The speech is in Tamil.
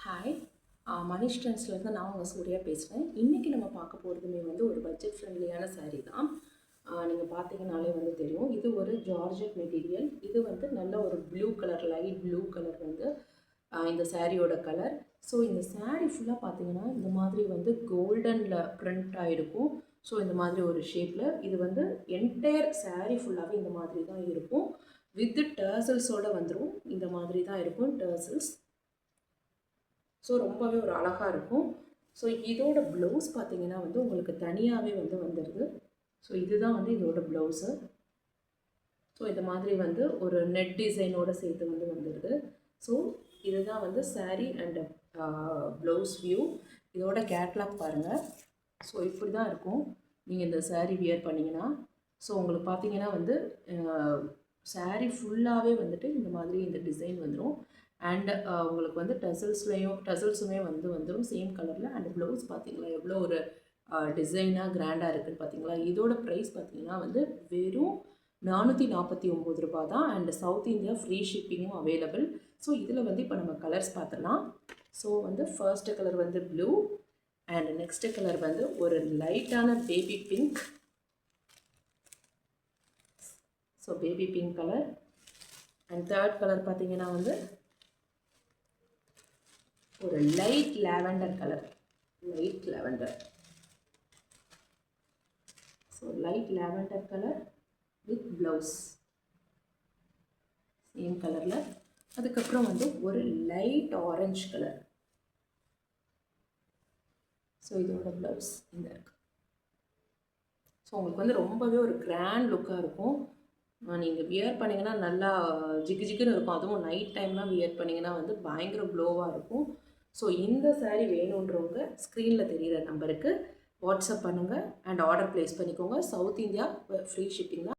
ஹாய், மனிஷ் ட்ரெண்ட்ஸ்லேருந்து நான் உங்கள் சூர்யா பேசுகிறேன். இன்றைக்கி நம்ம பார்க்க போகிறதுமே வந்து ஒரு பட்ஜெட் ஃப்ரெண்ட்லியான சாரீ தான். நீங்கள் பார்த்தீங்கனாலே வந்து தெரியும். இது ஒரு ஜார்ஜெட் மெட்டீரியல். இது வந்து நல்ல ஒரு blue colour, light blue colour வந்து இந்த சாரியோட கலர். ஸோ இந்த சாரீ ஃபுல்லாக பார்த்தீங்கன்னா இந்த மாதிரி வந்து கோல்டனில் ப்ரிண்ட் ஆகிருக்கும். ஸோ இந்த மாதிரி ஒரு ஷேப்பில் இது வந்து என்டையர் சாரீ ஃபுல்லாகவே இந்த மாதிரி தான் இருக்கும். வித் டர்சல்ஸோடு வந்துடும். இந்த மாதிரி தான் இருக்கும் டர்சல்ஸ். ஸோ ரொம்பவே ஒரு அழகாக இருக்கும். ஸோ இதோட ப்ளவுஸ் பார்த்திங்கன்னா வந்து உங்களுக்கு தனியாகவே வந்து வந்துடுது. ஸோ இதுதான் வந்து இதோட ப்ளவுஸு. ஸோ இந்த மாதிரி வந்து ஒரு நெட் டிசைனோடு சேர்த்து வந்து வந்துடுது. ஸோ இதுதான் வந்து சாரீ அண்ட் ப்ளவுஸ் வியூ. இதோட கேட்லாக் பாருங்கள். ஸோ இப்படி தான் இருக்கும் நீங்கள் இந்த சாரீ வியர் பண்ணிங்கன்னா. ஸோ உங்களுக்கு பார்த்தீங்கன்னா வந்து சாரீ ஃபுல்லாகவே வந்துட்டு இந்த மாதிரி இந்த டிசைன் வந்துடும். அண்ட் உங்களுக்கு வந்து டசல்ஸுமே வந்துடும் சேம் கலரில். அண்ட் ப்ளவுஸ் பார்த்தீங்களா எவ்வளோ ஒரு டிசைனாக கிராண்டாக இருக்குதுன்னு பார்த்தீங்களா. இதோட ப்ரைஸ் பார்த்தீங்கன்னா வந்து வெறும் 449 ரூபா தான். அண்ட் சவுத் இந்தியா ஃப்ரீ ஷிப்பிங்கும் அவைலபிள். ஸோ இதில் வந்து இப்போ நம்ம கலர்ஸ் பார்த்துடலாம். ஸோ வந்து ஃபர்ஸ்ட்டு கலர் வந்து ப்ளூ அண்ட் நெக்ஸ்ட்டு கலர் வந்து ஒரு லைட்டான baby pink. So baby pink colour. And third colour பார்த்தீங்கன்னா வந்து ஒரு light lavender colour. Light lavender. So light lavender colour with blouse same கலரில். அதுக்கப்புறம் வந்து ஒரு லைட் ஆரஞ்ச் கலர். ஸோ இதோட ப்ளவுஸ் இந்த இருக்கு. ஸோ உங்களுக்கு வந்து ரொம்பவே ஒரு கிராண்ட் லுக்காக இருக்கும். நீங்கள் வியர் பண்ணிங்கன்னா நல்லா ஜிகு ஜிகுன்னு இருக்கும். அதுவும் நைட் டைம்லாம் வியர் பண்ணிங்கன்னா வந்து பயங்கர க்ளோவாக இருக்கும். ஸோ இந்த சாரீ வேணுன்றவங்க ஸ்க்ரீனில் தெரிகிற நம்பருக்கு வாட்ஸ்அப் பண்ணுங்கள் அண்ட் ஆர்டர் ப்ளேஸ் பண்ணிக்கோங்க. சவுத் இந்தியா ஃப்ரீ ஷிப்பிங் தான்.